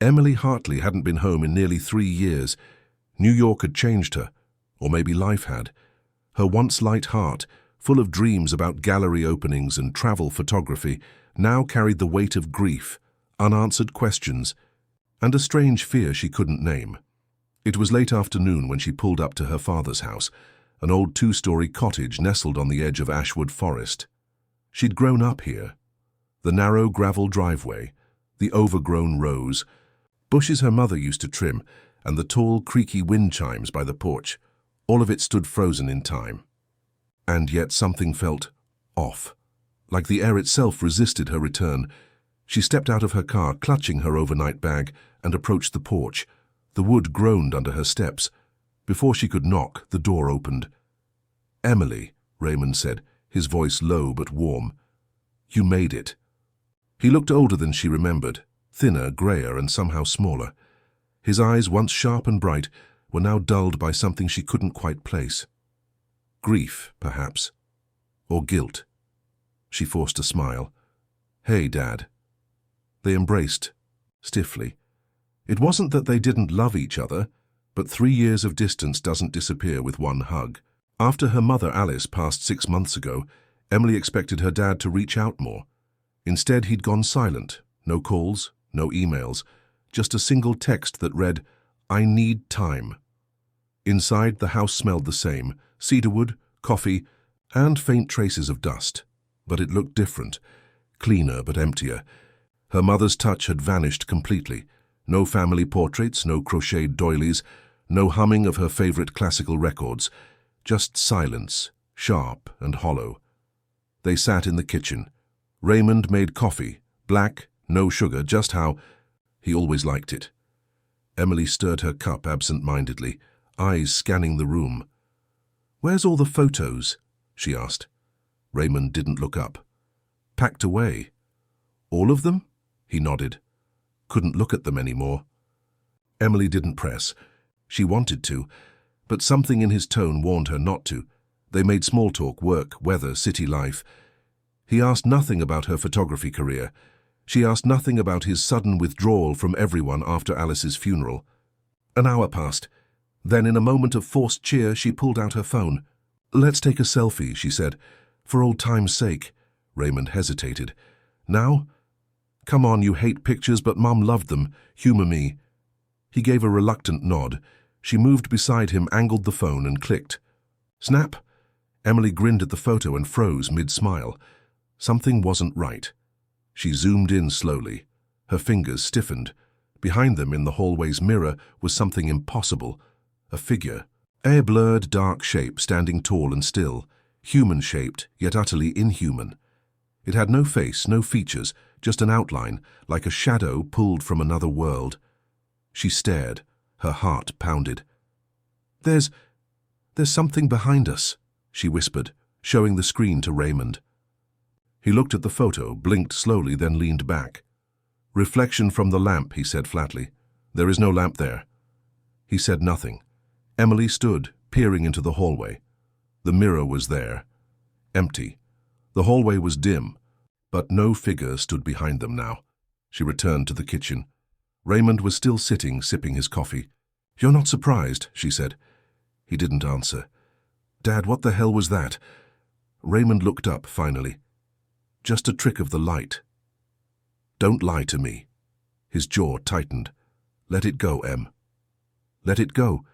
Emily Hartley hadn't been home in nearly 3 years. New York had changed her, or maybe life had. Her once light heart, full of dreams about gallery openings and travel photography, now carried the weight of grief, unanswered questions, and a strange fear she couldn't name. It was late afternoon when she pulled up to her father's house, an old 2-story cottage nestled on the edge of Ashwood Forest. She'd grown up here. The narrow gravel driveway, the overgrown rose, bushes her mother used to trim, and the tall, creaky wind chimes by the porch, all of it stood frozen in time. And yet something felt off, like the air itself resisted her return. She stepped out of her car, clutching her overnight bag, and approached the porch. The wood groaned under her steps. Before she could knock, the door opened. "Emily," Raymond said, his voice low but warm. "You made it." He looked older than she remembered, thinner, grayer, and somehow smaller. His eyes, once sharp and bright, were now dulled by something she couldn't quite place. Grief, perhaps. Or guilt. She forced a smile. "Hey, Dad." They embraced, stiffly. It wasn't that they didn't love each other, but 3 years of distance doesn't disappear with one hug. After her mother Alice passed 6 months ago, Emily expected her dad to reach out more. Instead, he'd gone silent. No calls, no emails, just a single text that read, "I need time." Inside, the house smelled the same, cedarwood, coffee, and faint traces of dust. But it looked different, cleaner but emptier. Her mother's touch had vanished completely. No family portraits, no crocheted doilies, no humming of her favorite classical records. Just silence, sharp and hollow. They sat in the kitchen. Raymond made coffee, black, no sugar, just how he always liked it. Emily stirred her cup absent-mindedly, eyes scanning the room. "Where's all the photos?" she asked. Raymond didn't look up. "Packed away." "All of them?" He nodded. Couldn't look at them anymore. Emily didn't press. She wanted to, but something in his tone warned her not to. They made small talk, work, weather, city life. He asked nothing about her photography career. She asked nothing about his sudden withdrawal from everyone after Alice's funeral. An hour passed. Then, in a moment of forced cheer, she pulled out her phone. "Let's take a selfie," she said. "For old time's sake." Raymond hesitated. "Now?" "Come on, you hate pictures, but Mum loved them. Humor me." He gave a reluctant nod. She moved beside him, angled the phone, and clicked. "Snap?" Emily grinned at the photo and froze mid-smile. Something wasn't right. She zoomed in slowly. Her fingers stiffened. Behind them, in the hallway's mirror, was something impossible. A figure. A blurred, dark shape standing tall and still. Human-shaped, yet utterly inhuman. It had no face, no features, just an outline, like a shadow pulled from another world. She stared. Her heart pounded. There's something behind us," she whispered, showing the screen to Raymond. He looked at the photo, blinked slowly, then leaned back. "Reflection from the lamp," he said flatly. "There is no lamp there." He said nothing. Emily stood, peering into the hallway. The mirror was there. Empty. The hallway was dim, but no figure stood behind them now. She returned to the kitchen. Raymond was still sitting, sipping his coffee. "You're not surprised?" she said. He didn't answer. "Dad, what the hell was that?" Raymond looked up, finally. "Just a trick of the light." "Don't lie to me." His jaw tightened. "Let it go, Em." Let it go.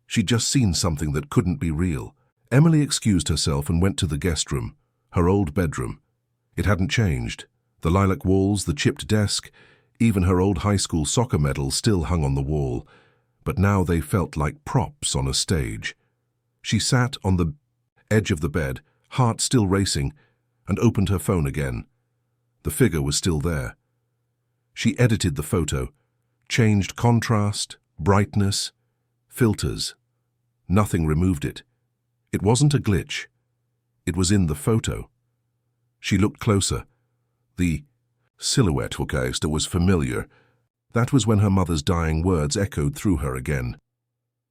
She'd just seen something that couldn't be real. Emily excused herself and went to the guest room, her old bedroom. It hadn't changed. The lilac walls, the chipped desk, even her old high school soccer medal still hung on the wall. But now they felt like props on a stage. She sat on the edge of the bed, heart still racing, and opened her phone again. The figure was still there. She edited the photo, changed contrast, brightness, filters. Nothing removed it. It wasn't a glitch. It was in the photo. She looked closer. The silhouette was familiar. That was when her mother's dying words echoed through her again.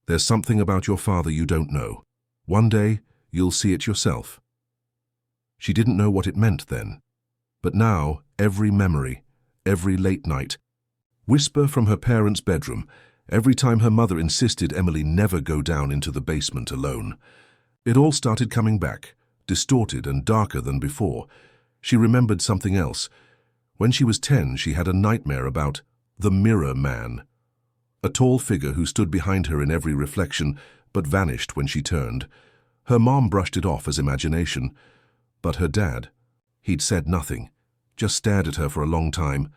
"There's something about your father you don't know. One day, you'll see it yourself." She didn't know what it meant then. But now, every memory, every late night, Whisper from her parents' bedroom every time her mother insisted Emily never go down into the basement alone. It all started coming back, distorted and darker than before. She remembered something else. When she was 10, she had a nightmare about the Mirror Man, a tall figure who stood behind her in every reflection but vanished when she turned. Her mom brushed it off as imagination, but her dad, he'd said nothing, just stared at her for a long time,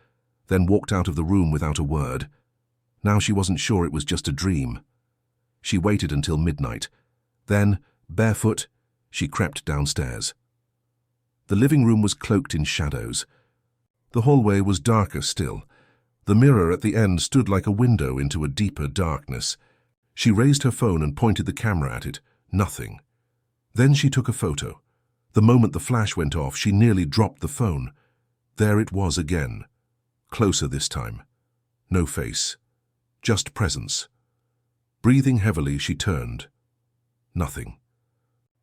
then walked out of the room without a word. Now she wasn't sure it was just a dream. She waited until midnight. Then, barefoot, she crept downstairs. The living room was cloaked in shadows. The hallway was darker still. The mirror at the end stood like a window into a deeper darkness. She raised her phone and pointed the camera at it. Nothing. Then she took a photo. The moment the flash went off, she nearly dropped the phone. There it was again. Closer this time. No face. Just presence. Breathing heavily, she turned. Nothing.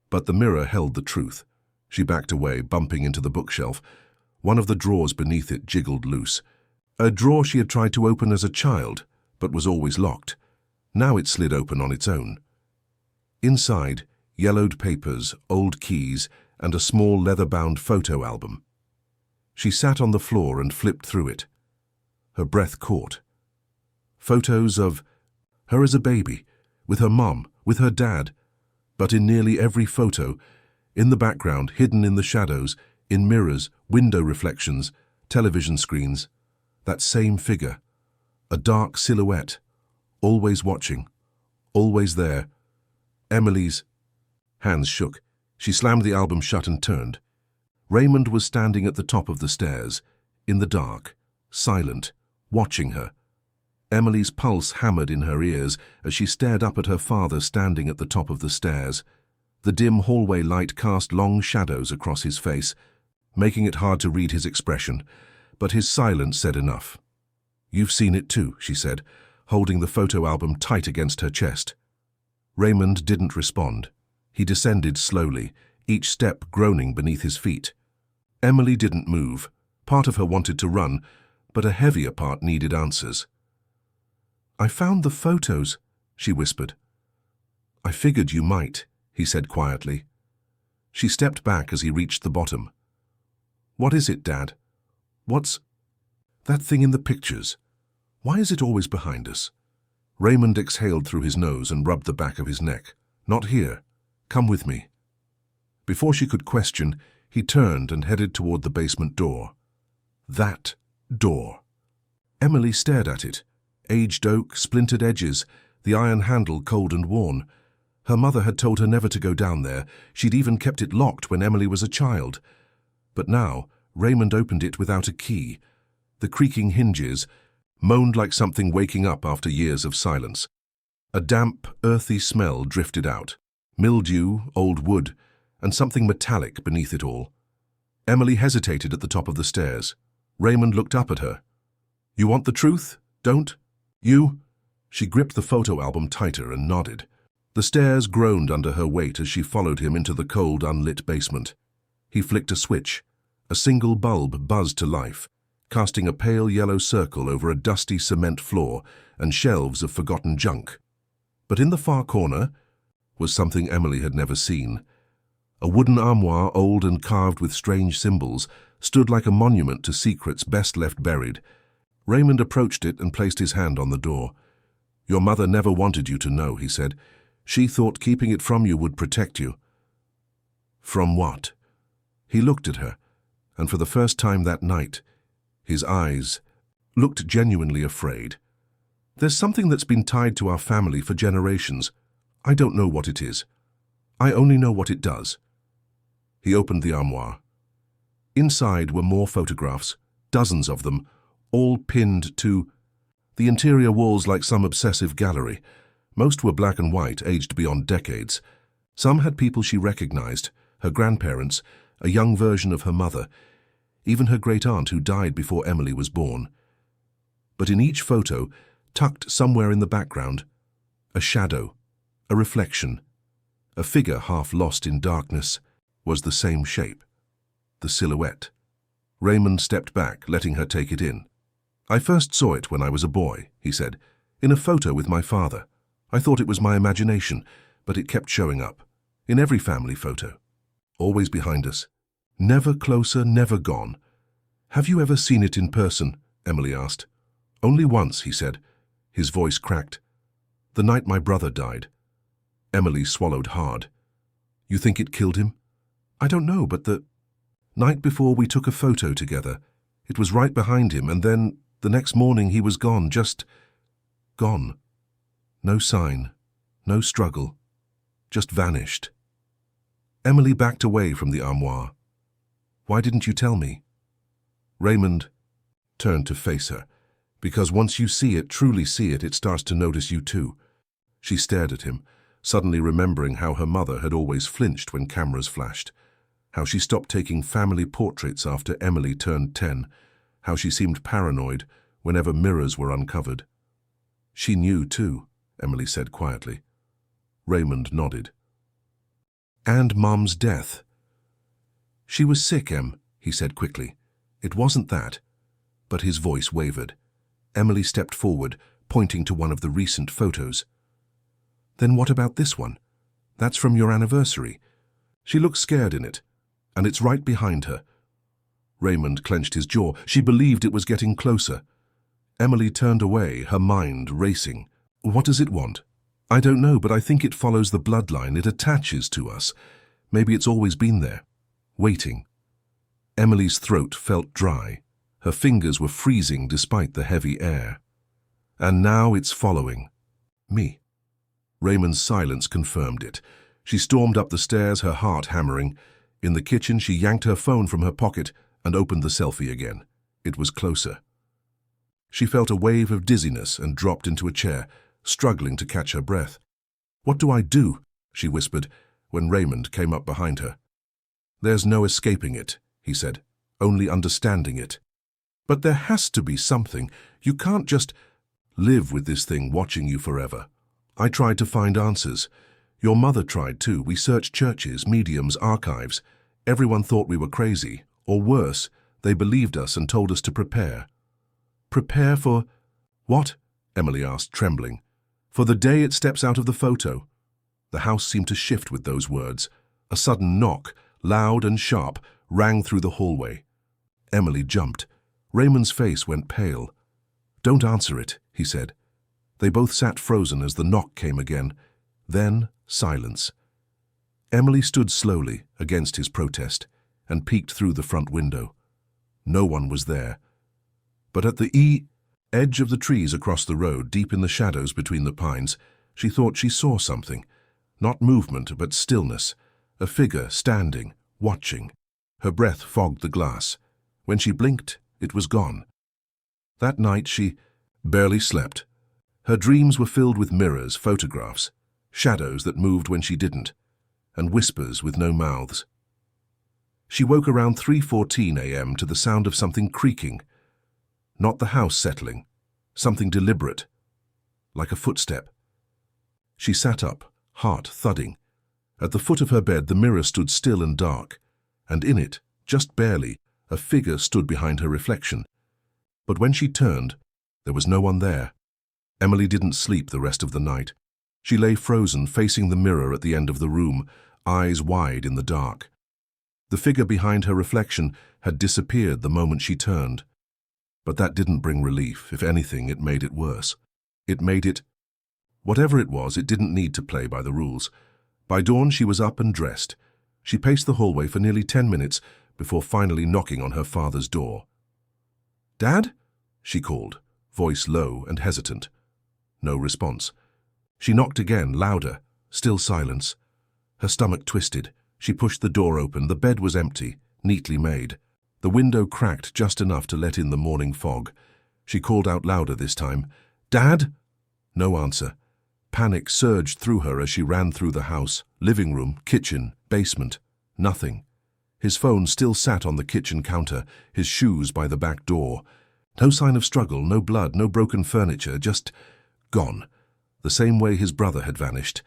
But the mirror held the truth. She backed away, bumping into the bookshelf. One of the drawers beneath it jiggled loose. A drawer she had tried to open as a child, but was always locked. Now it slid open on its own. Inside, yellowed papers, old keys, and a small leather-bound photo album. She sat on the floor and flipped through it. Her breath caught. Photos of her as a baby, with her mom, with her dad. But in nearly every photo, in the background, hidden in the shadows, in mirrors, window reflections, television screens, that same figure, a dark silhouette, always watching, always there. Emily's hands shook. She slammed the album shut and turned. Raymond was standing at the top of the stairs, in the dark, silent, watching her. Emily's pulse hammered in her ears as she stared up at her father standing at the top of the stairs. The dim hallway light cast long shadows across his face, making it hard to read his expression, but his silence said enough. "You've seen it too," she said, holding the photo album tight against her chest. Raymond didn't respond. He descended slowly, each step groaning beneath his feet. Emily didn't move. Part of her wanted to run, but a heavier part needed answers. "I found the photos," she whispered. "I figured you might," he said quietly. She stepped back as he reached the bottom. "What is it, Dad? What's that thing in the pictures? Why is it always behind us?" Raymond exhaled through his nose and rubbed the back of his neck. "Not here. Come with me." Before she could question, he turned and headed toward the basement door. That door. Emily stared at it. Aged oak, splintered edges, the iron handle cold and worn. Her mother had told her never to go down there. She'd even kept it locked when Emily was a child. But now, Raymond opened it without a key. The creaking hinges moaned like something waking up after years of silence. A damp, earthy smell drifted out. Mildew, old wood, and something metallic beneath it all. Emily hesitated at the top of the stairs. Raymond looked up at her. "You want the truth? Don't? You?" She gripped the photo album tighter and nodded. The stairs groaned under her weight as she followed him into the cold, unlit basement. He flicked a switch. A single bulb buzzed to life, casting a pale yellow circle over a dusty cement floor and shelves of forgotten junk. But in the far corner was something Emily had never seen. A wooden armoire, old and carved with strange symbols, stood like a monument to secrets best left buried. Raymond approached it and placed his hand on the door. "Your mother never wanted you to know," he said. "She thought keeping it from you would protect you." "From what?" He looked at her, and for the first time that night, his eyes looked genuinely afraid. "There's something that's been tied to our family for generations. I don't know what it is. I only know what it does." He opened the armoire. Inside were more photographs, dozens of them, all pinned to the interior walls like some obsessive gallery. Most were black and white, aged beyond decades. Some had people she recognized, her grandparents, a young version of her mother, even her great-aunt who died before Emily was born. But in each photo, tucked somewhere in the background, a shadow, a reflection, a figure half lost in darkness, was the same shape, the silhouette. Raymond stepped back, letting her take it in. I first saw it when I was a boy, he said, in a photo with my father. I thought it was my imagination, but it kept showing up. In every family photo. Always behind us. Never closer, never gone. Have you ever seen it in person? Emily asked. Only once, he said. His voice cracked. The night my brother died. Emily swallowed hard. You think it killed him? I don't know, but the night before we took a photo together. It was right behind him, and then the next morning he was gone, just gone. No sign, no struggle, just vanished. Emily backed away from the armoire. Why didn't you tell me? Raymond turned to face her. Because once you see it, truly see it, it starts to notice you too. She stared at him, suddenly remembering how her mother had always flinched when cameras flashed, how she stopped taking family portraits after Emily turned 10, how she seemed paranoid whenever mirrors were uncovered. She knew too, Emily said quietly. Raymond nodded. And Mum's death. She was sick, Em, he said quickly. It wasn't that. But his voice wavered. Emily stepped forward, pointing to one of the recent photos. Then what about this one? That's from your anniversary. She looked scared in it, and it's right behind her. Raymond clenched his jaw. She believed it was getting closer. Emily turned away, her mind racing. What does it want? I don't know, but I think it follows the bloodline. It attaches to us. Maybe it's always been there, waiting. Emily's throat felt dry. Her fingers were freezing despite the heavy air. And now it's following me. Raymond's silence confirmed it. She stormed up the stairs, her heart hammering. In the kitchen, she yanked her phone from her pocket and opened the selfie again. It was closer. She felt a wave of dizziness and dropped into a chair, struggling to catch her breath. What do I do? She whispered, when Raymond came up behind her. There's no escaping it, he said, only understanding it. But there has to be something. You can't just live with this thing watching you forever. I tried to find answers. Your mother tried too. We searched churches, mediums, archives. Everyone thought we were crazy. Or worse, they believed us and told us to prepare. Prepare for what? Emily asked, trembling. For the day it steps out of the photo. The house seemed to shift with those words. A sudden knock, loud and sharp, rang through the hallway. Emily jumped. Raymond's face went pale. Don't answer it, he said. They both sat frozen as the knock came again. Then silence. Emily stood slowly against his protest and peeked through the front window. No one was there. But at the edge of the trees across the road, deep in the shadows between the pines, she thought she saw something. Not movement, but stillness. A figure standing, watching. Her breath fogged the glass. When she blinked, it was gone. That night she barely slept. Her dreams were filled with mirrors, photographs, shadows that moved when she didn't, and whispers with no mouths. She woke around 3:14 a.m. to the sound of something creaking. Not the house settling, something deliberate, like a footstep. She sat up, heart thudding. At the foot of her bed, the mirror stood still and dark, and in it, just barely, a figure stood behind her reflection. But when she turned, there was no one there. Emily didn't sleep the rest of the night. She lay frozen, facing the mirror at the end of the room, eyes wide in the dark. The figure behind her reflection had disappeared the moment she turned. But that didn't bring relief. If anything, it made it worse. It made it... Whatever it was, it didn't need to play by the rules. By dawn, she was up and dressed. She paced the hallway for nearly 10 minutes before finally knocking on her father's door. "Dad?" she called, voice low and hesitant. No response. She knocked again, louder, still silence. Her stomach twisted. She pushed the door open. The bed was empty, neatly made. The window cracked just enough to let in the morning fog. She called out louder this time. "Dad?" No answer. Panic surged through her as she ran through the house, living room, kitchen, basement. Nothing. His phone still sat on the kitchen counter, his shoes by the back door. No sign of struggle, no blood, no broken furniture, just gone. The same way his brother had vanished.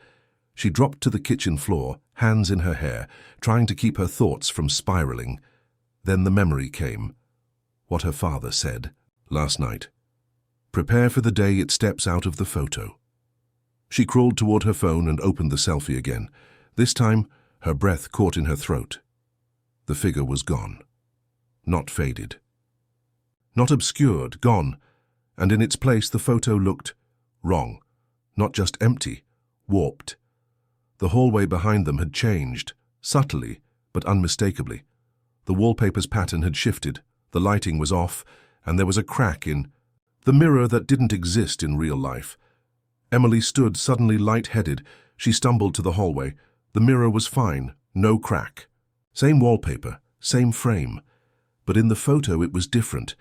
She dropped to the kitchen floor, hands in her hair, trying to keep her thoughts from spiraling. Then the memory came. What her father said. Last night. Prepare for the day it steps out of the photo. She crawled toward her phone and opened the selfie again. This time, her breath caught in her throat. The figure was gone. Not faded. Not obscured, gone, and in its place the photo looked wrong. Not just empty, warped. The hallway behind them had changed, subtly but unmistakably. The wallpaper's pattern had shifted, the lighting was off, and there was a crack in the mirror that didn't exist in real life. Emily stood suddenly light-headed. She stumbled to the hallway. The mirror was fine, no crack. Same wallpaper, same frame. But in the photo it was different.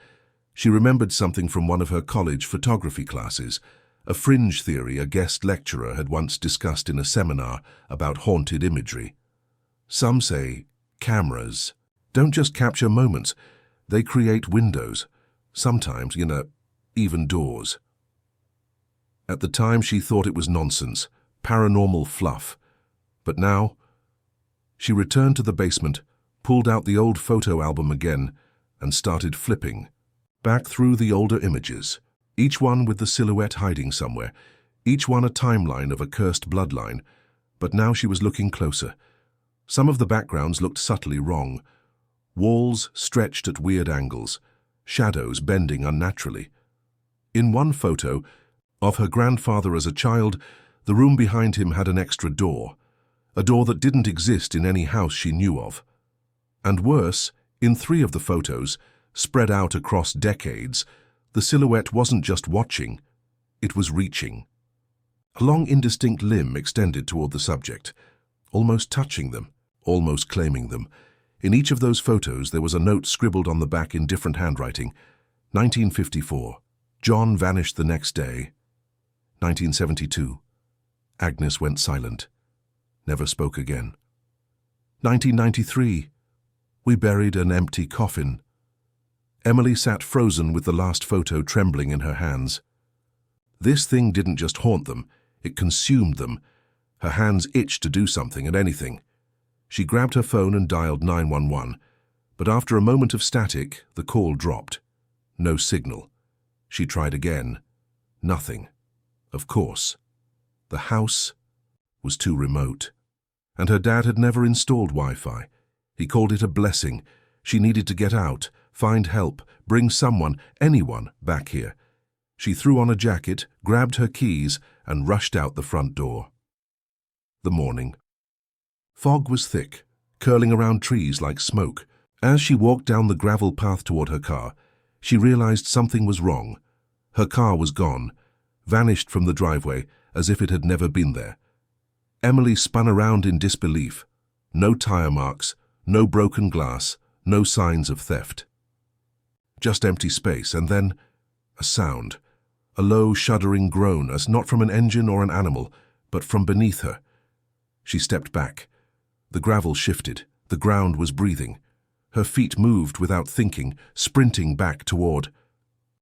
She remembered something from one of her college photography classes, a fringe theory a guest lecturer had once discussed in a seminar about haunted imagery. Some say cameras don't just capture moments, they create windows, sometimes, even doors. At the time she thought it was nonsense, paranormal fluff. But now, she returned to the basement, pulled out the old photo album again, and started flipping back through the older images, each one with the silhouette hiding somewhere, each one a timeline of a cursed bloodline. But now she was looking closer. Some of the backgrounds looked subtly wrong. Walls stretched at weird angles, shadows bending unnaturally. In one photo, of her grandfather as a child, the room behind him had an extra door, a door that didn't exist in any house she knew of. And worse, in 3 of the photos, spread out across decades, the silhouette wasn't just watching, it was reaching. A long indistinct limb extended toward the subject, almost touching them, almost claiming them. In each of those photos there was a note scribbled on the back in different handwriting. 1954. John vanished the next day. 1972. Agnes went silent. Never spoke again. 1993. We buried an empty coffin. Emily sat frozen with the last photo trembling in her hands. This thing didn't just haunt them, it consumed them. Her hands itched to do something and anything. She grabbed her phone and dialed 911, but after a moment of static, the call dropped. No signal. She tried again. Nothing. Of course. The house was too remote. And her dad had never installed Wi-Fi. He called it a blessing. She needed to get out, find help, bring someone, anyone, back here. She threw on a jacket, grabbed her keys, and rushed out the front door. The morning. Fog was thick, curling around trees like smoke. As she walked down the gravel path toward her car, she realized something was wrong. Her car was gone, vanished from the driveway as if it had never been there. Emily spun around in disbelief. No tire marks, no broken glass, no signs of theft. Just empty space, and then a sound, a low, shuddering groan, as not from an engine or an animal, but from beneath her. She stepped back. The gravel shifted. The ground was breathing. Her feet moved without thinking, sprinting back toward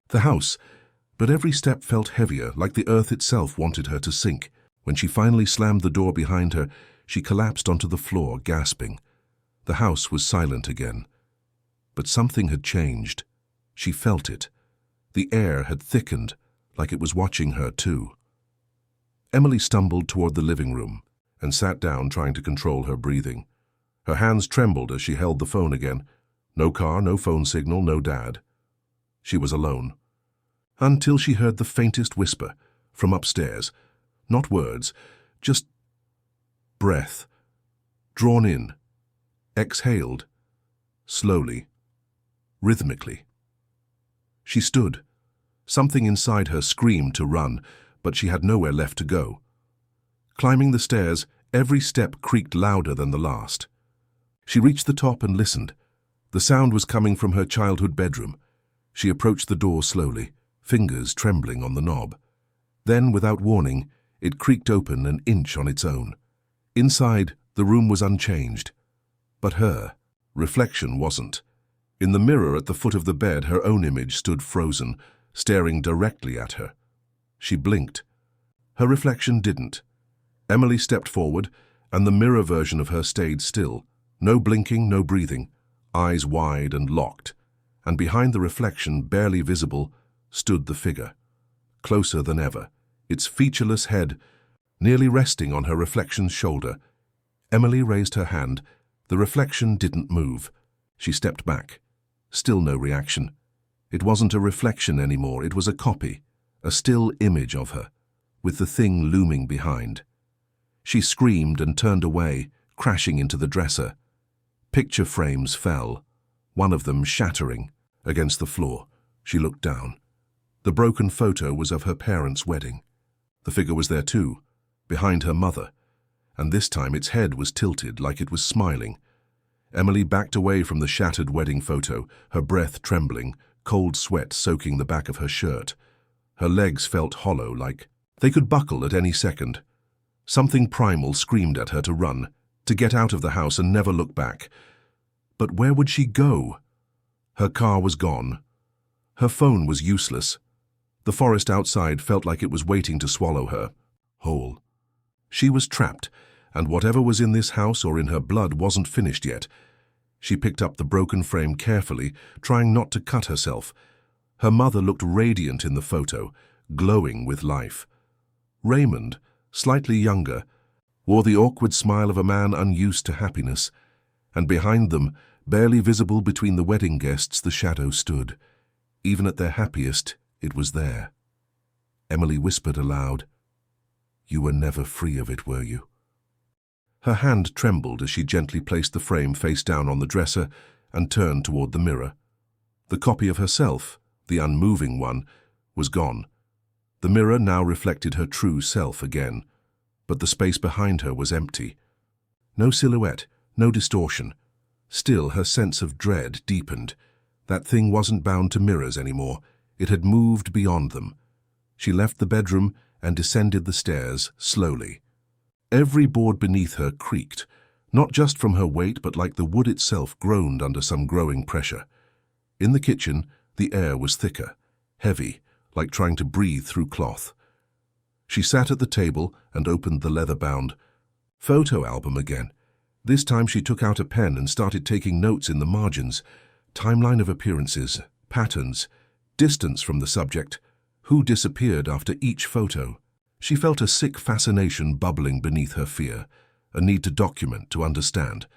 the house. But every step felt heavier, like the earth itself wanted her to sink. When she finally slammed the door behind her, she collapsed onto the floor, gasping. The house was silent again. But something had changed. She felt it. The air had thickened, like it was watching her too. Emily stumbled toward the living room and sat down, trying to control her breathing. Her hands trembled as she held the phone again. No car, no phone signal, no dad. She was alone. Until she heard the faintest whisper from upstairs. Not words, just breath. Drawn in, exhaled, slowly, rhythmically. She stood. Something inside her screamed to run, but she had nowhere left to go. Climbing the stairs, every step creaked louder than the last. She reached the top and listened. The sound was coming from her childhood bedroom. She approached the door slowly, fingers trembling on the knob. Then, without warning, it creaked open an inch on its own. Inside, the room was unchanged. But her reflection wasn't. In the mirror at the foot of the bed, her own image stood frozen, staring directly at her. She blinked. Her reflection didn't. Emily stepped forward, and the mirror version of her stayed still. No blinking, no breathing, eyes wide and locked. and behind the reflection, barely visible, stood the figure, closer than ever, its featureless head nearly resting on her reflection's shoulder. Emily raised her hand. The reflection didn't move. She stepped back. Still no reaction. It wasn't a reflection anymore, it was a copy, a still image of her, with the thing looming behind. She screamed and turned away, crashing into the dresser. Picture frames fell, one of them shattering against the floor. She looked down. The broken photo was of her parents' wedding. The figure was there too, behind her mother, and this time its head was tilted like it was smiling. Emily backed away from the shattered wedding photo, her breath trembling, cold sweat soaking the back of her shirt. Her legs felt hollow, like they could buckle at any second. Something primal screamed at her to run, to get out of the house and never look back. But where would she go? Her car was gone. Her phone was useless. The forest outside felt like it was waiting to swallow her whole. She was trapped, and whatever was in this house or in her blood wasn't finished yet. She picked up the broken frame carefully, trying not to cut herself. Her mother looked radiant in the photo, glowing with life. Raymond, slightly younger, wore the awkward smile of a man unused to happiness, and behind them, barely visible between the wedding guests, the shadow stood. Even at their happiest, it was there. Emily whispered aloud, "You were never free of it, were you?" Her hand trembled as she gently placed the frame face down on the dresser and turned toward the mirror. The copy of herself, the unmoving one, was gone. The mirror now reflected her true self again, but the space behind her was empty. No silhouette, no distortion. Still, her sense of dread deepened. That thing wasn't bound to mirrors anymore. It had moved beyond them. She left the bedroom and descended the stairs slowly. Every board beneath her creaked, not just from her weight, but like the wood itself groaned under some growing pressure. In the kitchen, the air was thicker, heavy, like trying to breathe through cloth. She sat at the table and opened the leather-bound photo album again. This time she took out a pen and started taking notes in the margins. Timeline of appearances, patterns, distance from the subject, who disappeared after each photo. She felt a sick fascination bubbling beneath her fear, a need to document, to understand.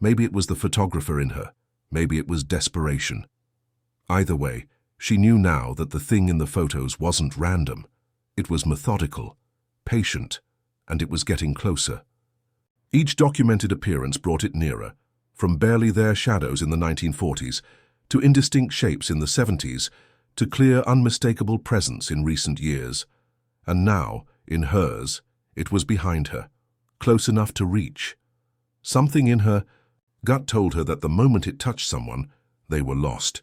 Maybe it was the photographer in her, maybe it was desperation. Either way, she knew now that the thing in the photos wasn't random. It was methodical, patient, and it was getting closer. Each documented appearance brought it nearer, from barely there shadows in the 1940s, to indistinct shapes in the 70s, to clear, unmistakable presence in recent years. And now, in hers, it was behind her, close enough to reach. Something in her gut told her that the moment it touched someone, they were lost.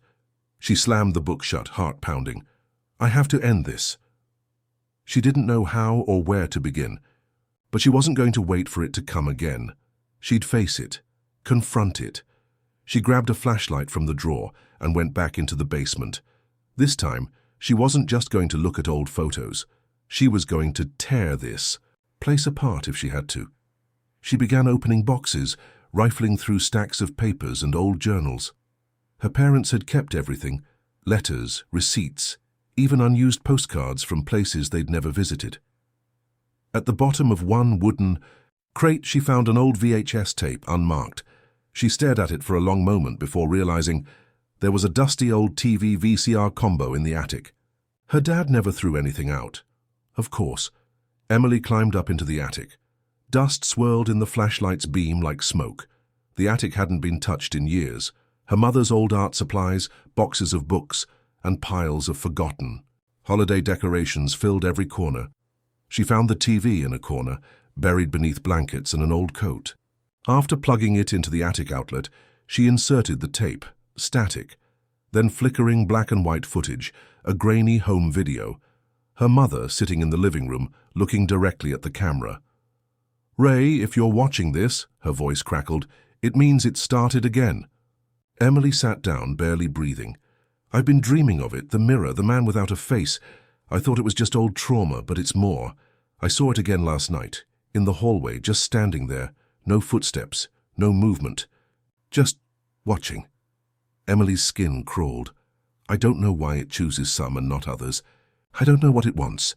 She slammed the book shut, heart pounding. I have to end this. She didn't know how or where to begin, but she wasn't going to wait for it to come again. She'd face it, confront it. She grabbed a flashlight from the drawer and went back into the basement. This time, she wasn't just going to look at old photos. She was going to tear this place apart if she had to. She began opening boxes, rifling through stacks of papers and old journals. Her parents had kept everything, letters, receipts, even unused postcards from places they'd never visited. At the bottom of one wooden crate, she found an old VHS tape, unmarked. She stared at it for a long moment before realizing there was a dusty old TV VCR combo in the attic. Her dad never threw anything out. Of course. Emily climbed up into the attic. Dust swirled in the flashlight's beam like smoke. The attic hadn't been touched in years. Her mother's old art supplies, boxes of books, and piles of forgotten holiday decorations filled every corner. She found the TV in a corner, buried beneath blankets and an old coat. After plugging it into the attic outlet, she inserted the tape, static, then flickering black and white footage, a grainy home video. Her mother sitting in the living room, looking directly at the camera. "Ray, if you're watching this," her voice crackled, "it means it started again." Emily sat down, barely breathing. "I've been dreaming of it, the mirror, the man without a face. I thought it was just old trauma, but it's more. I saw it again last night, in the hallway, just standing there. No footsteps, no movement. Just watching." Emily's skin crawled. I don't know why it chooses some and not others. I don't know what it wants.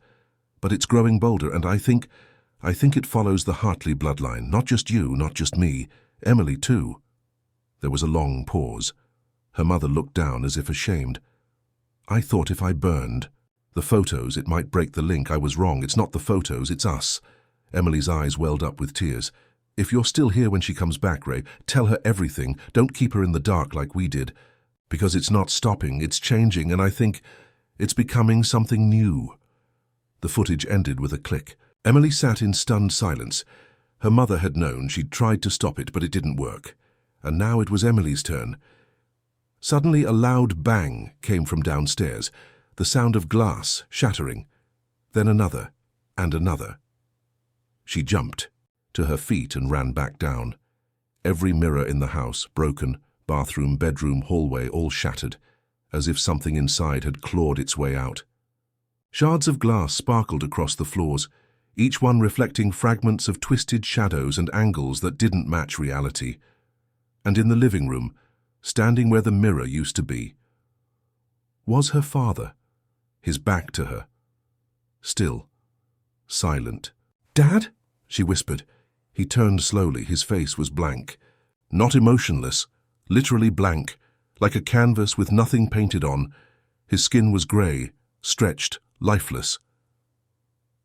But it's growing bolder, and I think it follows the Hartley bloodline. Not just you, not just me. Emily, too. There was a long pause. Her mother looked down as if ashamed. I thought if I burned the photos, it might break the link. I was wrong. It's not the photos, it's us. Emily's eyes welled up with tears. If you're still here when she comes back, Ray, tell her everything. Don't keep her in the dark like we did. Because it's not stopping, it's changing, and I think it's becoming something new. The footage ended with a click. Emily sat in stunned silence. Her mother had known. She'd tried to stop it, but it didn't work. And now it was Emily's turn. Suddenly a loud bang came from downstairs, the sound of glass shattering. Then another, and another. She jumped to her feet and ran back down. Every mirror in the house, broken, bathroom, bedroom, hallway, all shattered, as if something inside had clawed its way out. Shards of glass sparkled across the floors, each one reflecting fragments of twisted shadows and angles that didn't match reality. And in the living room, standing where the mirror used to be, was her father, his back to her. Still, silent. "Dad?" she whispered. He turned slowly. His face was blank. Not emotionless, literally blank, like a canvas with nothing painted on. His skin was grey, stretched, lifeless.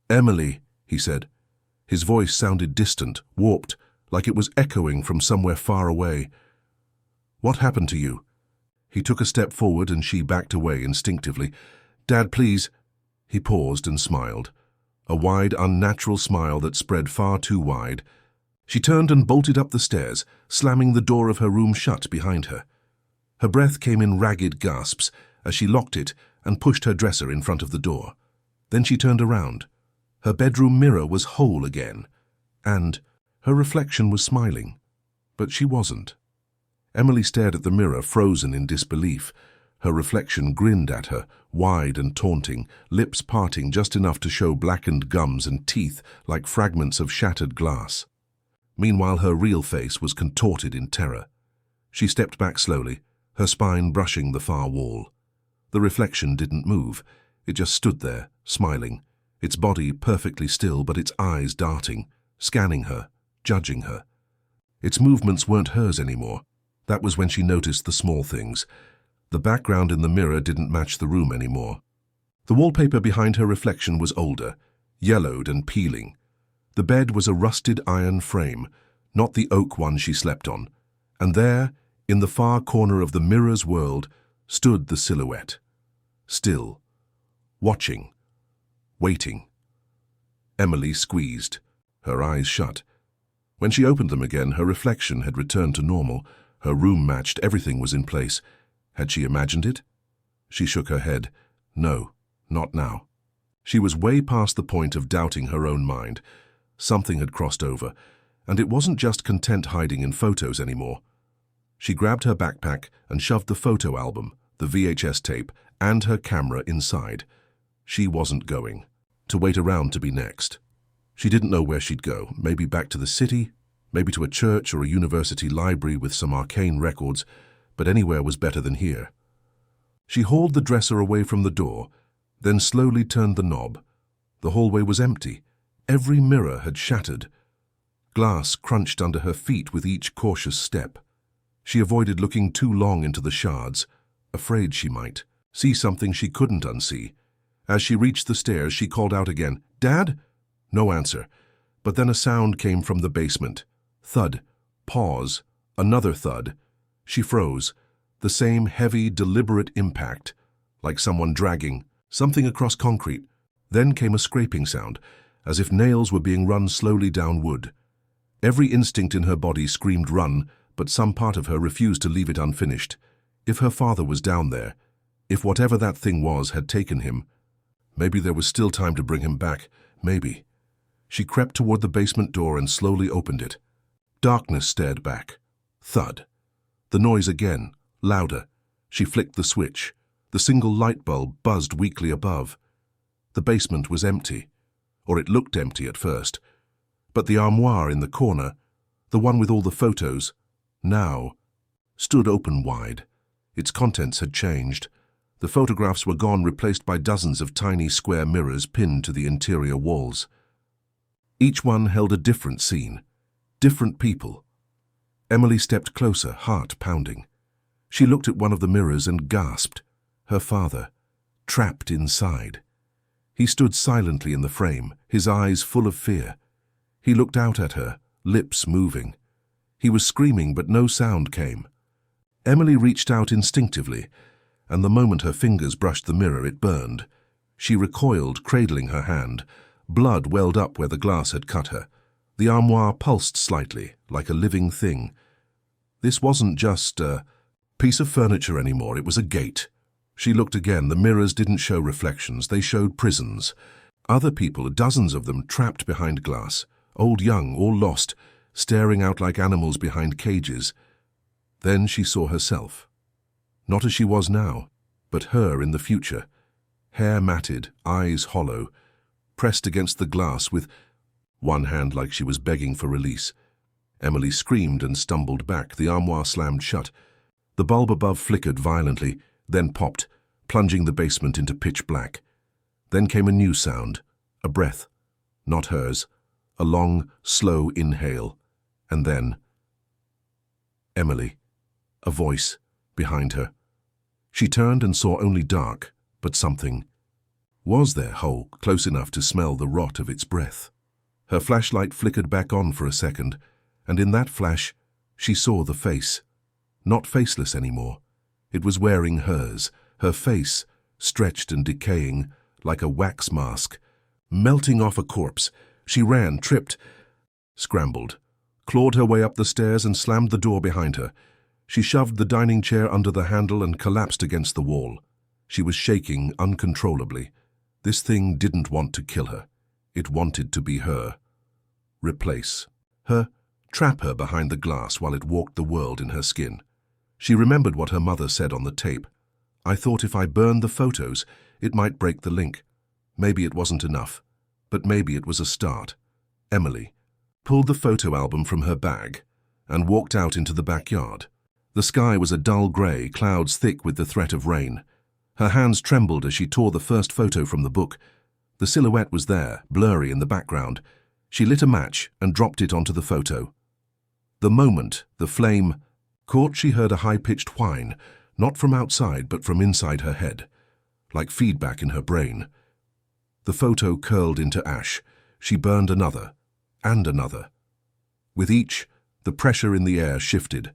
"Emily," he said. His voice sounded distant, warped, like it was echoing from somewhere far away. "What happened to you?" He took a step forward and she backed away instinctively. "Dad, please." He paused and smiled. A wide, unnatural smile that spread far too wide. She turned and bolted up the stairs, slamming the door of her room shut behind her. Her breath came in ragged gasps as she locked it and pushed her dresser in front of the door. Then she turned around. Her bedroom mirror was whole again, and her reflection was smiling. But she wasn't. Emily stared at the mirror, frozen in disbelief. Her reflection grinned at her, wide and taunting, lips parting just enough to show blackened gums and teeth like fragments of shattered glass. Meanwhile, her real face was contorted in terror. She stepped back slowly, her spine brushing the far wall. The reflection didn't move. It just stood there, smiling, its body perfectly still but its eyes darting, scanning her, judging her. Its movements weren't hers anymore. That was when she noticed the small things. The background in the mirror didn't match the room anymore. The wallpaper behind her reflection was older, yellowed and peeling. The bed was a rusted iron frame, not the oak one she slept on. And there, in the far corner of the mirror's world, stood the silhouette. Still, watching, waiting. Emily squeezed, her eyes shut. When she opened them again, her reflection had returned to normal. Her room matched, everything was in place. Had she imagined it? She shook her head. No, not now. She was way past the point of doubting her own mind. Something had crossed over, and it wasn't just content hiding in photos anymore. She grabbed her backpack and shoved the photo album, the VHS tape, and her camera inside. She wasn't going to wait around to be next. She didn't know where she'd go, maybe back to the city, maybe to a church or a university library with some arcane records, but anywhere was better than here. She hauled the dresser away from the door, then slowly turned the knob. The hallway was empty. Every mirror had shattered. Glass crunched under her feet with each cautious step. She avoided looking too long into the shards, afraid she might see something she couldn't unsee. As she reached the stairs, she called out again, "Dad?" No answer. But then a sound came from the basement. Thud. Pause. Another thud. She froze. The same heavy, deliberate impact, like someone dragging something across concrete. Then came a scraping sound, as if nails were being run slowly down wood. Every instinct in her body screamed run, but some part of her refused to leave it unfinished. If her father was down there, if whatever that thing was had taken him, maybe there was still time to bring him back, maybe. She crept toward the basement door and slowly opened it. Darkness stared back. Thud. The noise again, louder. She flicked the switch. The single light bulb buzzed weakly above. The basement was empty, or it looked empty at first. But the armoire in the corner, the one with all the photos, now stood open wide, Its contents had changed. The photographs were gone, replaced by dozens of tiny square mirrors pinned to the interior walls. Each one held a different scene, different people. Emily stepped closer, heart pounding. She looked at one of the mirrors and gasped. Her father, trapped inside. He stood silently in the frame, his eyes full of fear. He looked out at her, lips moving. He was screaming, but no sound came. Emily reached out instinctively, and the moment her fingers brushed the mirror, it burned. She recoiled, cradling her hand. Blood welled up where the glass had cut her. The armoire pulsed slightly, like a living thing. This wasn't just a piece of furniture anymore, it was a gate. She looked again. The mirrors didn't show reflections, they showed prisons. Other people, dozens of them, trapped behind glass. Old, young, all lost, staring out like animals behind cages. Then she saw herself. Not as she was now, but her in the future. Hair matted, eyes hollow, pressed against the glass with one hand like she was begging for release. Emily screamed and stumbled back. The armoire slammed shut. The bulb above flickered violently, then popped, plunging the basement into pitch black. Then came a new sound, a breath, not hers, a long, slow inhale, and then Emily, a voice behind her. She turned and saw only dark, but something was there, whole, close enough to smell the rot of its breath. Her flashlight flickered back on for a second, and in that flash, she saw the face. Not faceless anymore. It was wearing hers, her face, stretched and decaying, like a wax mask. Melting off a corpse, she ran, tripped, scrambled, clawed her way up the stairs and slammed the door behind her. She shoved the dining chair under the handle and collapsed against the wall. She was shaking uncontrollably. This thing didn't want to kill her. It wanted to be her. Replace her, trap her behind the glass while it walked the world in her skin. She remembered what her mother said on the tape. I thought if I burned the photos, it might break the link. Maybe it wasn't enough, but maybe it was a start. Emily pulled the photo album from her bag and walked out into the backyard. The sky was a dull grey, clouds thick with the threat of rain. Her hands trembled as she tore the first photo from the book. The silhouette was there, blurry in the background. She lit a match and dropped it onto the photo. The moment the flame caught, she heard a high-pitched whine, not from outside but from inside her head, like feedback in her brain. The photo curled into ash. She burned another, and another. With each, the pressure in the air shifted.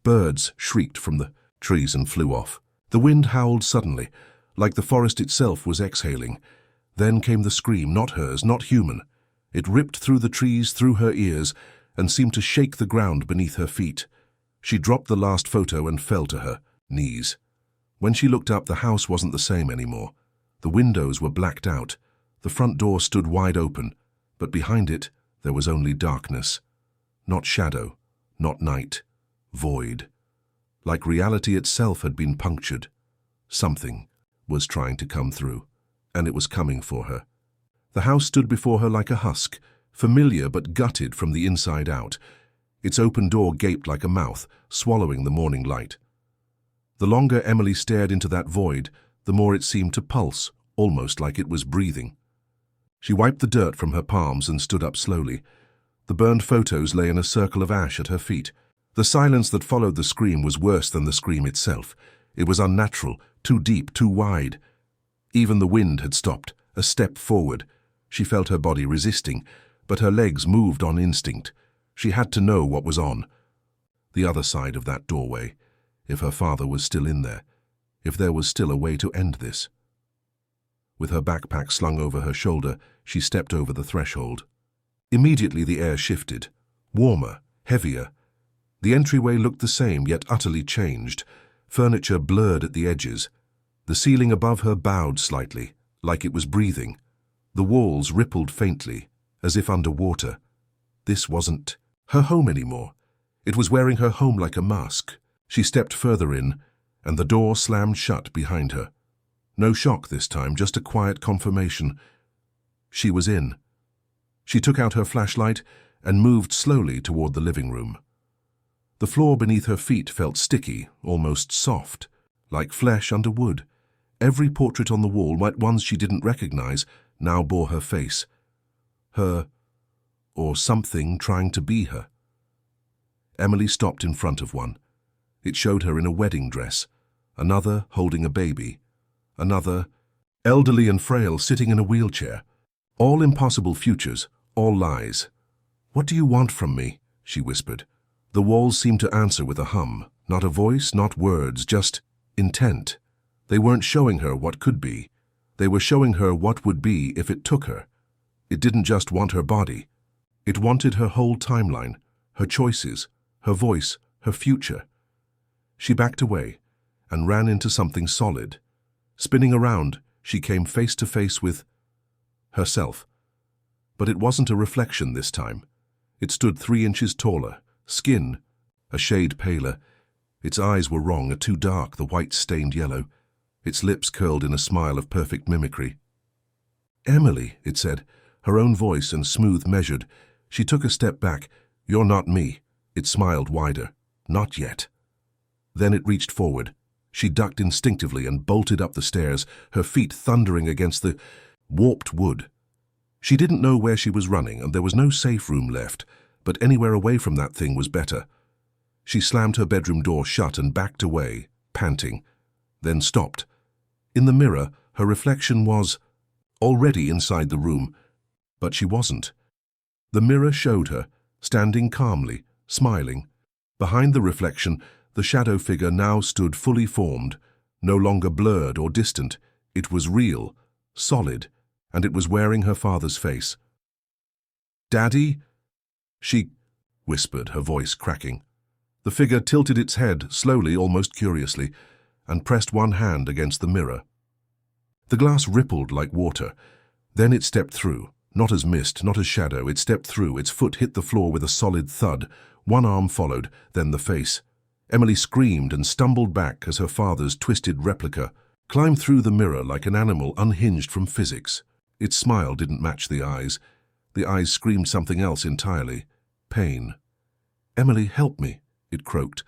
Birds shrieked from the trees and flew off. The wind howled suddenly, like the forest itself was exhaling. Then came the scream, not hers, not human. It ripped through the trees, through her ears, and seemed to shake the ground beneath her feet. She dropped the last photo and fell to her knees. When she looked up, the house wasn't the same anymore. The windows were blacked out. The front door stood wide open, but behind it there was only darkness. Not shadow, not night, void. Like reality itself had been punctured. Something was trying to come through, and it was coming for her. The house stood before her like a husk, familiar but gutted from the inside out. Its open door gaped like a mouth, swallowing the morning light. The longer Emily stared into that void, the more it seemed to pulse, almost like it was breathing. She wiped the dirt from her palms and stood up slowly. The burned photos lay in a circle of ash at her feet. The silence that followed the scream was worse than the scream itself. It was unnatural, too deep, too wide. Even the wind had stopped, a step forward. She felt her body resisting, but her legs moved on instinct. She had to know what was on. The other side of that doorway, if her father was still in there, if there was still a way to end this. With her backpack slung over her shoulder, she stepped over the threshold. Immediately the air shifted, warmer, heavier. The entryway looked the same, yet utterly changed. Furniture blurred at the edges. The ceiling above her bowed slightly, like it was breathing. The walls rippled faintly, as if underwater. This wasn't her home anymore. It was wearing her home like a mask. She stepped further in, and the door slammed shut behind her. No shock this time, just a quiet confirmation. She was in. She took out her flashlight and moved slowly toward the living room. The floor beneath her feet felt sticky, almost soft. like flesh under wood. Every portrait on the wall, like ones she didn't recognize, now bore her face. Her, or something trying to be her. Emily stopped in front of one. It showed her in a wedding dress, another holding a baby, another elderly and frail sitting in a wheelchair. All impossible futures, all lies. "What do you want from me?" she whispered. The walls seemed to answer with a hum, not a voice, not words, just intent. They weren't showing her what could be. They were showing her what would be if it took her. It didn't just want her body. It wanted her whole timeline, her choices, her voice, her future. She backed away and ran into something solid. Spinning around, she came face to face with herself. But it wasn't a reflection this time. It stood 3 inches taller, skin a shade paler. Its eyes were wrong, too dark, the white stained yellow. Its lips curled in a smile of perfect mimicry. "Emily," it said, her own voice and smooth measured. She took a step back. "You're not me." It smiled wider. "Not yet." Then it reached forward. She ducked instinctively and bolted up the stairs, her feet thundering against the warped wood. She didn't know where she was running, and there was no safe room left, but anywhere away from that thing was better. She slammed her bedroom door shut and backed away, panting, then stopped. In the mirror, her reflection was already inside the room, but she wasn't. The mirror showed her, standing calmly, smiling. Behind the reflection, the shadow figure now stood fully formed, no longer blurred or distant. It was real, solid, and it was wearing her father's face. "Daddy?" she whispered, her voice cracking. The figure tilted its head, slowly, almost curiously, and pressed one hand against the mirror. The glass rippled like water. Then it stepped through, not as mist, not as shadow. It stepped through, its foot hit the floor with a solid thud. One arm followed, then the face. Emily screamed and stumbled back as her father's twisted replica climbed through the mirror like an animal unhinged from physics. Its smile didn't match the eyes. The eyes screamed something else entirely. Pain. "Emily, help me," it croaked.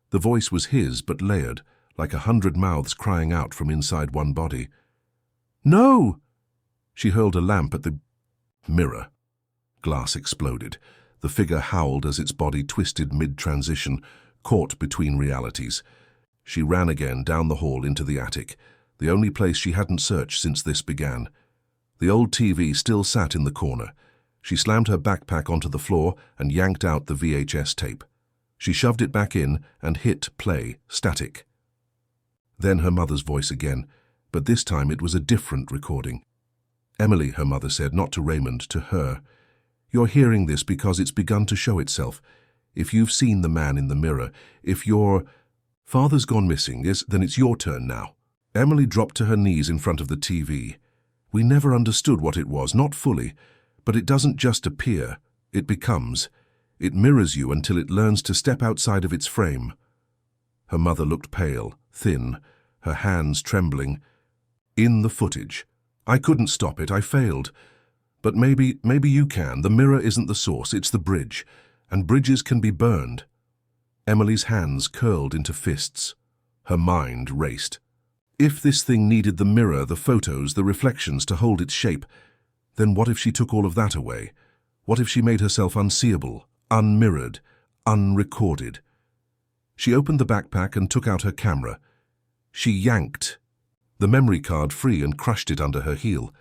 The voice was his, but layered, like 100 mouths crying out from inside one body. "No!" She hurled a lamp at the mirror. Glass exploded. The figure howled as its body twisted mid-transition, caught between realities. She ran again down the hall into the attic, the only place she hadn't searched since this began. The old TV still sat in the corner. She slammed her backpack onto the floor and yanked out the VHS tape. She shoved it back in and hit play, static. Then her mother's voice again, but this time it was a different recording. "Emily," her mother said, not to Raymond, to her. "You're hearing this because it's begun to show itself. If you've seen the man in the mirror, if your father's gone missing, then it's your turn now." Emily dropped to her knees in front of the TV. "We never understood what it was, not fully, but it doesn't just appear, it becomes. It mirrors you until it learns to step outside of its frame." Her mother looked pale, thin, her hands trembling. "In the footage. I couldn't stop it, I failed. But maybe you can. The mirror isn't the source, it's the bridge. And bridges can be burned." Emily's hands curled into fists. Her mind raced. If this thing needed the mirror, the photos, the reflections to hold its shape, then what if she took all of that away? What if she made herself unseeable, unmirrored, unrecorded? She opened the backpack and took out her camera. She yanked the memory card free and crushed it under her heel.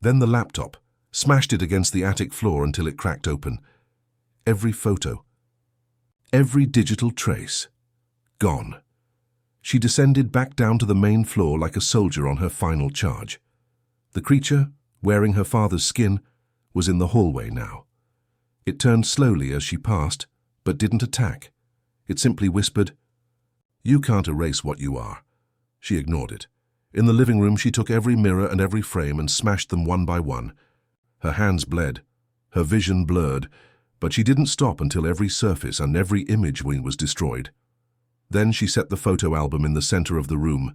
Then the laptop, smashed it against the attic floor until it cracked open. Every photo, every digital trace, gone. She descended back down to the main floor like a soldier on her final charge. The creature, wearing her father's skin, was in the hallway now. It turned slowly as she passed, but didn't attack. It simply whispered, "You can't erase what you are." She ignored it. In the living room, she took every mirror and every frame and smashed them one by one. Her hands bled, her vision blurred, but she didn't stop until every surface and every image was destroyed. Then she set the photo album in the center of the room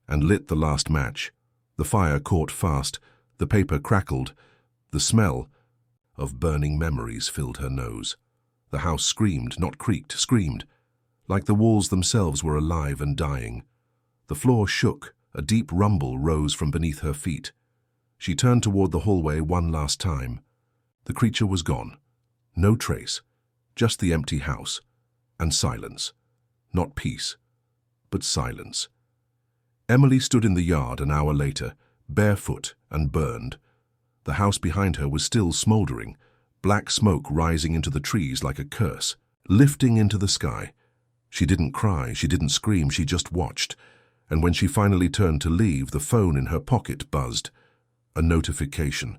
and lit the last match. The fire caught fast, the paper crackled, the smell of burning memories filled her nose. The house screamed, not creaked, screamed, like the walls themselves were alive and dying. The floor shook, a deep rumble rose from beneath her feet. She turned toward the hallway one last time. The creature was gone. No trace, just the empty house. And silence. Not peace, but silence. Emily stood in the yard an hour later, barefoot and burned. The house behind her was still smoldering, black smoke rising into the trees like a curse, lifting into the sky. She didn't cry, she didn't scream, she just watched. And when she finally turned to leave, the phone in her pocket buzzed. A notification.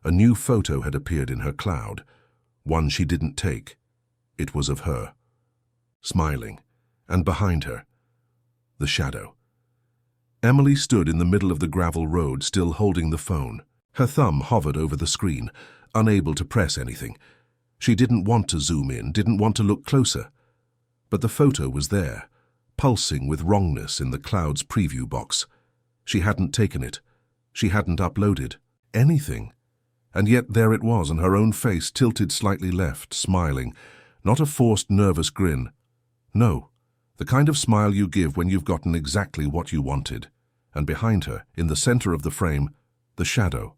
A new photo had appeared in her cloud. One she didn't take. It was of her. Smiling. And behind her, the shadow. Emily stood in the middle of the gravel road, still holding the phone. Her thumb hovered over the screen, unable to press anything. She didn't want to zoom in, didn't want to look closer. But the photo was there, pulsing with wrongness in the cloud's preview box. She hadn't taken it. She hadn't uploaded anything. And yet there it was, and her own face tilted slightly left, smiling. Not a forced, nervous grin. No, the kind of smile you give when you've gotten exactly what you wanted. And behind her, in the center of the frame, the shadow.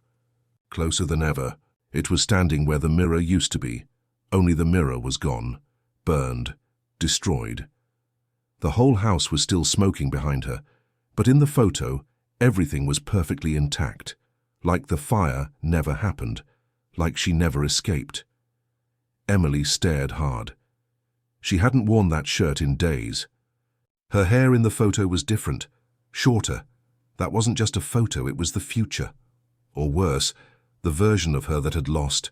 Closer than ever, it was standing where the mirror used to be. Only the mirror was gone, burned, destroyed. The whole house was still smoking behind her, but in the photo, everything was perfectly intact, like the fire never happened, like she never escaped. Emily stared hard. She hadn't worn that shirt in days. Her hair in the photo was different, shorter. That wasn't just a photo, it was the future. Or worse, the version of her that had lost.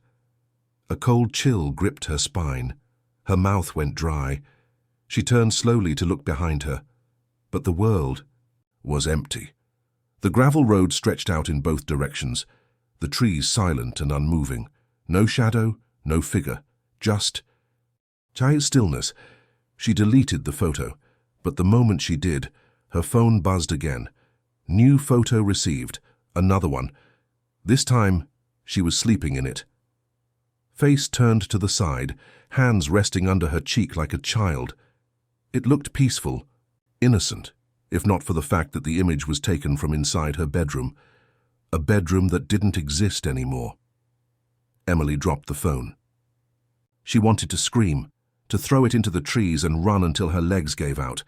A cold chill gripped her spine. Her mouth went dry. She turned slowly to look behind her. But the world was empty. The gravel road stretched out in both directions, the trees silent and unmoving. No shadow, no figure, just giant stillness. She deleted the photo, but the moment she did, her phone buzzed again. New photo received, another one. This time, she was sleeping in it. Face turned to the side, hands resting under her cheek like a child. It looked peaceful, innocent, if not for the fact that the image was taken from inside her bedroom, a bedroom that didn't exist anymore. Emily dropped the phone. She wanted to scream, to throw it into the trees and run until her legs gave out.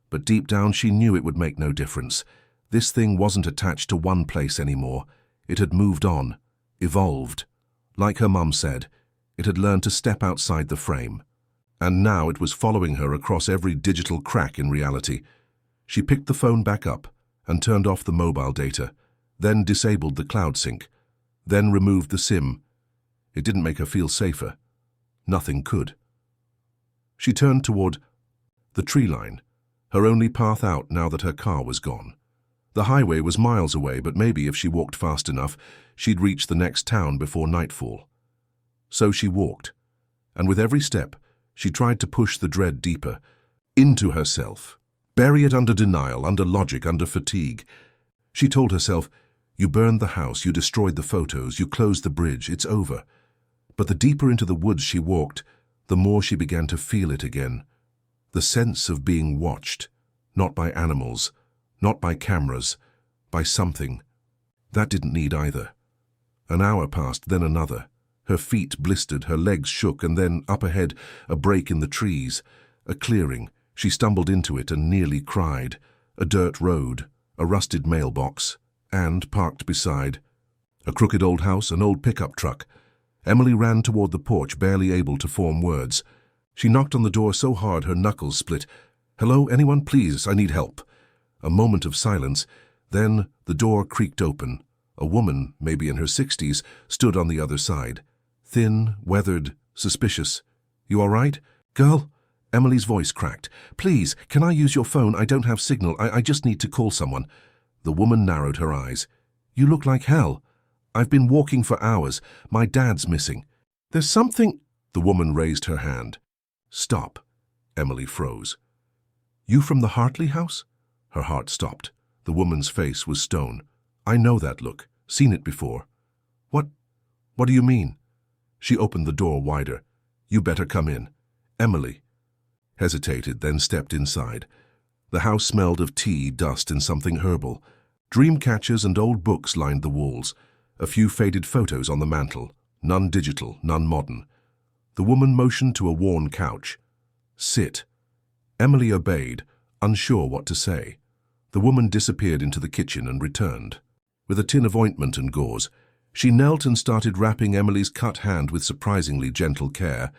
But deep down she knew it would make no difference. This thing wasn't attached to one place anymore. It had moved on, evolved. Like her mum said, it had learned to step outside the frame. And now it was following her across every digital crack in reality. She picked the phone back up and turned off the mobile data, then disabled the cloud sync, then removed the SIM. It didn't make her feel safer. Nothing could. She turned toward the tree line, her only path out now that her car was gone. The highway was miles away, but maybe if she walked fast enough, she'd reach the next town before nightfall. So she walked, and with every step, she tried to push the dread deeper, into herself, bury it under denial, under logic, under fatigue. She told herself, you burned the house, you destroyed the photos, you closed the bridge, it's over. But the deeper into the woods she walked, the more she began to feel it again. The sense of being watched, not by animals, not by cameras, by something. That didn't need either. An hour passed, then another. Her feet blistered, her legs shook, and then, up ahead, a break in the trees. A clearing. She stumbled into it and nearly cried. A dirt road, a rusted mailbox, and, parked beside, a crooked old house, an old pickup truck. Emily ran toward the porch, barely able to form words. She knocked on the door so hard her knuckles split. "Hello, anyone? Please, I need help." A moment of silence. Then the door creaked open. A woman, maybe in her 60s, stood on the other side. Thin, weathered, suspicious. "You all right? Girl?" Emily's voice cracked. "Please, can I use your phone? I don't have signal. I just need to call someone." The woman narrowed her eyes. "You look like hell. I've been walking for hours. My dad's missing." "There's something—" The woman raised her hand. "Stop." Emily froze. "You from the Hartley house?" Her heart stopped. The woman's face was stone. "I know that look. Seen it before." What do you mean?" She opened the door wider. "You better come in." Emily hesitated, then stepped inside. The house smelled of tea, dust, and something herbal. Dream catchers and old books lined the walls. A few faded photos on the mantel, none digital, none modern. The woman motioned to a worn couch. "Sit." Emily obeyed, unsure what to say. The woman disappeared into the kitchen and returned. With a tin of ointment and gauze, she knelt and started wrapping Emily's cut hand with surprisingly gentle care.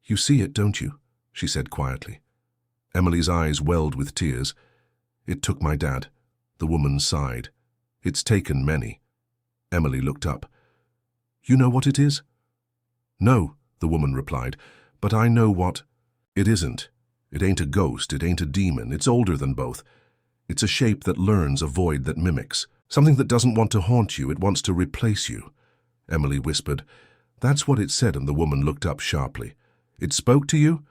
"You see it, don't you?" she said quietly. Emily's eyes welled with tears. "It took my dad." The woman sighed. "It's taken many." Emily looked up. "You know what it is?" "No," the woman replied, "but I know what it isn't. It ain't a ghost, it ain't a demon, it's older than both. It's a shape that learns, a void that mimics. Something that doesn't want to haunt you, it wants to replace you." Emily whispered. "That's what it said," and the woman looked up sharply. "It spoke to you?"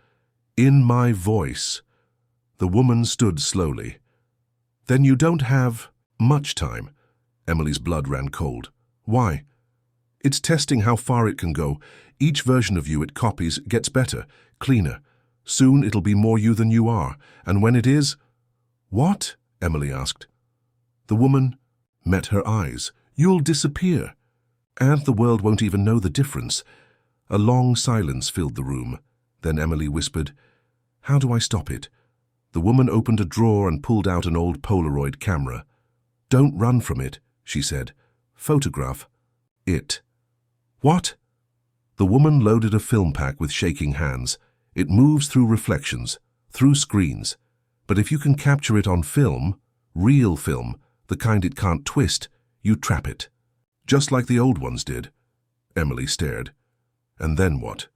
"In my voice." The woman stood slowly. "Then you don't have much time." Emily's blood ran cold. "Why?" "It's testing how far it can go. Each version of you it copies gets better, cleaner. Soon it'll be more you than you are, and when it is—" "What?" Emily asked. The woman met her eyes. "You'll disappear. And the world won't even know the difference." A long silence filled the room. Then Emily whispered, "How do I stop it?" The woman opened a drawer and pulled out an old Polaroid camera. "Don't run from it," she said. "Photograph it." "What?" The woman loaded a film pack with shaking hands. "It moves through reflections, through screens. But if you can capture it on film, real film, the kind it can't twist, you trap it. Just like the old ones did." Emily stared. "And then what?"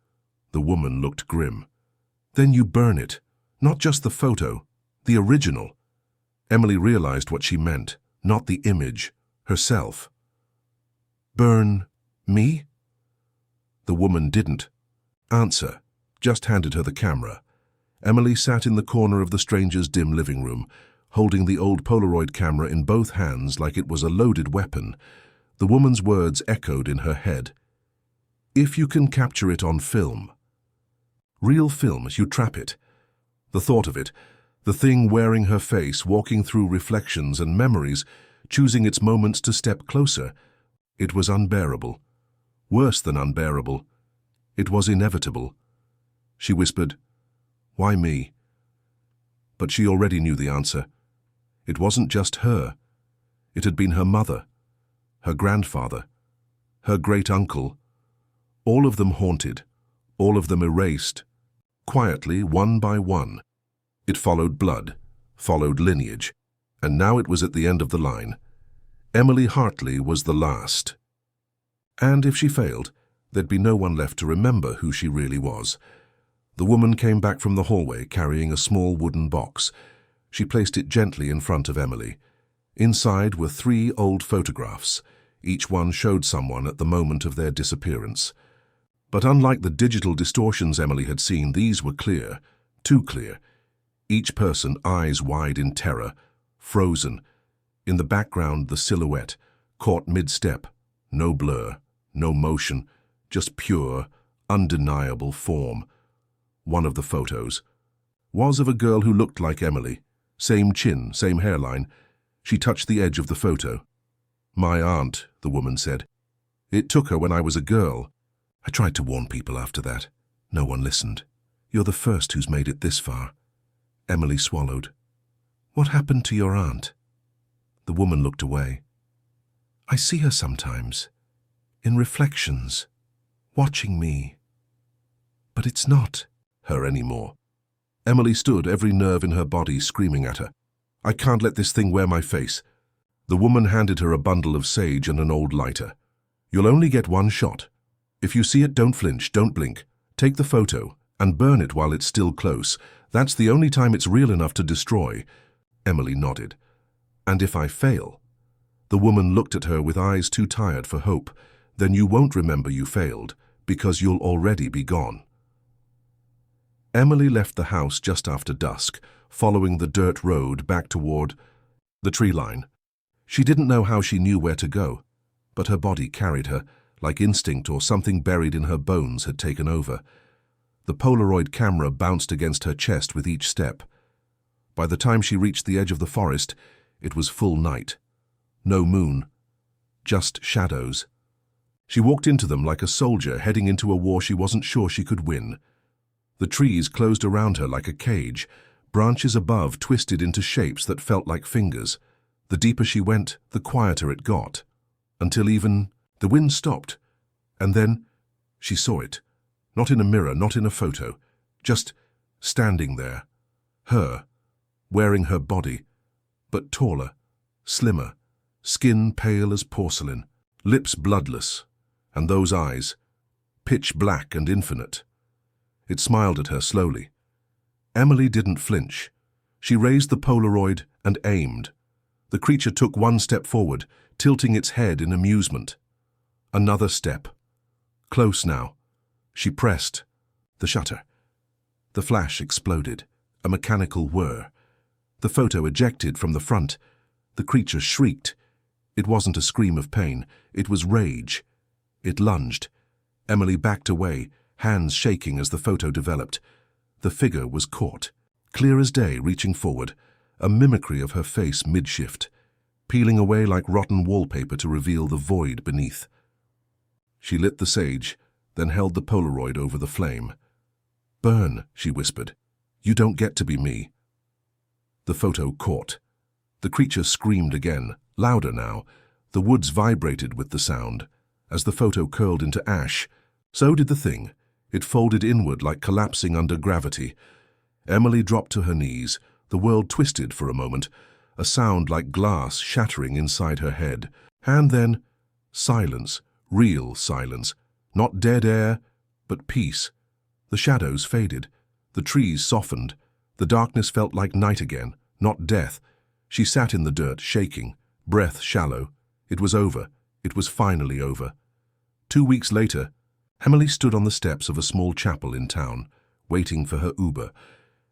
The woman looked grim. "Then you burn it. Not just the photo, the original." Emily realized what she meant, not the image, herself. "Burn me?" The woman didn't answer, just handed her the camera. Emily sat in the corner of the stranger's dim living room, holding the old Polaroid camera in both hands like it was a loaded weapon. The woman's words echoed in her head. "If you can capture it on film. Real film, you trap it." The thought of it, the thing wearing her face, walking through reflections and memories, choosing its moments to step closer, it was unbearable. Worse than unbearable. It was inevitable. She whispered, "Why me?" But she already knew the answer. It wasn't just her. It had been her mother, her grandfather, her great-uncle. All of them haunted, all of them erased, quietly, one by one. It followed blood, followed lineage, and now it was at the end of the line. Emily Hartley was the last. And if she failed, there'd be no one left to remember who she really was. The woman came back from the hallway carrying a small wooden box. She placed it gently in front of Emily. Inside were 3 old photographs. Each one showed someone at the moment of their disappearance. But unlike the digital distortions Emily had seen, these were clear, too clear. Each person, eyes wide in terror, frozen. In the background, the silhouette, caught mid-step. No blur, no motion, just pure, undeniable form. One of the photos was of a girl who looked like Emily. Same chin, same hairline. She touched the edge of the photo. "My aunt," the woman said. "It took her when I was a girl. I tried to warn people after that. No one listened. You're the first who's made it this far." Emily swallowed. "What happened to your aunt?" The woman looked away. "I see her sometimes, in reflections, watching me. But it's not her anymore." Emily stood, every nerve in her body screaming at her. "I can't let this thing wear my face." The woman handed her a bundle of sage and an old lighter. "You'll only get one shot. If you see it, don't flinch, don't blink. Take the photo and burn it while it's still close. That's the only time it's real enough to destroy." Emily nodded. "And if I fail?" The woman looked at her with eyes too tired for hope. "Then you won't remember you failed, because you'll already be gone." Emily left the house just after dusk, following the dirt road back toward the tree line. She didn't know how she knew where to go, but her body carried her, like instinct or something buried in her bones had taken over. The Polaroid camera bounced against her chest with each step. By the time she reached the edge of the forest, it was full night. No moon, just shadows. She walked into them like a soldier heading into a war she wasn't sure she could win. The trees closed around her like a cage, branches above twisted into shapes that felt like fingers. The deeper she went, the quieter it got, until even the wind stopped. And then she saw it, not in a mirror, not in a photo, just standing there. Her, wearing her body, but taller, slimmer, skin pale as porcelain, lips bloodless, and those eyes, pitch black and infinite. It smiled at her slowly. Emily didn't flinch. She raised the Polaroid and aimed. The creature took one step forward, tilting its head in amusement. Another step. Close now. She pressed the shutter. The flash exploded, a mechanical whir. The photo ejected from the front. The creature shrieked. It wasn't a scream of pain. It was rage. It lunged. Emily backed away, hands shaking as the photo developed. The figure was caught, clear as day, reaching forward, a mimicry of her face mid-shift, peeling away like rotten wallpaper to reveal the void beneath. She lit the sage, then held the Polaroid over the flame. "Burn," she whispered. "You don't get to be me." The photo caught. The creature screamed again, louder now. The woods vibrated with the sound. As the photo curled into ash, so did the thing. It folded inward like collapsing under gravity. Emily dropped to her knees. The world twisted for a moment, a sound like glass shattering inside her head. And then, silence, real silence. Not dead air, but peace. The shadows faded. The trees softened. The darkness felt like night again, not death. She sat in the dirt, shaking, breath shallow. It was over. It was finally over. 2 weeks later, Emily stood on the steps of a small chapel in town, waiting for her Uber.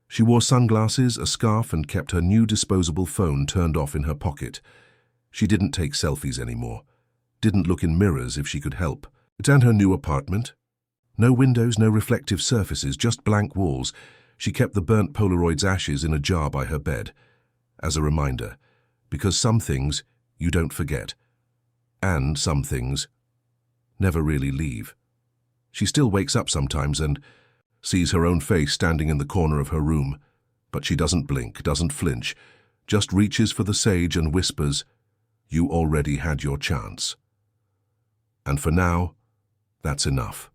She wore sunglasses, a scarf, and kept her new disposable phone turned off in her pocket. She didn't take selfies anymore. Didn't look in mirrors if she could help. And her new apartment? No windows, no reflective surfaces, just blank walls. She kept the burnt Polaroid's ashes in a jar by her bed. As a reminder, because some things you don't forget. And some things never really leave. She still wakes up sometimes and sees her own face standing in the corner of her room, but she doesn't blink, doesn't flinch, just reaches for the sage and whispers, "You already had your chance." And for now, that's enough.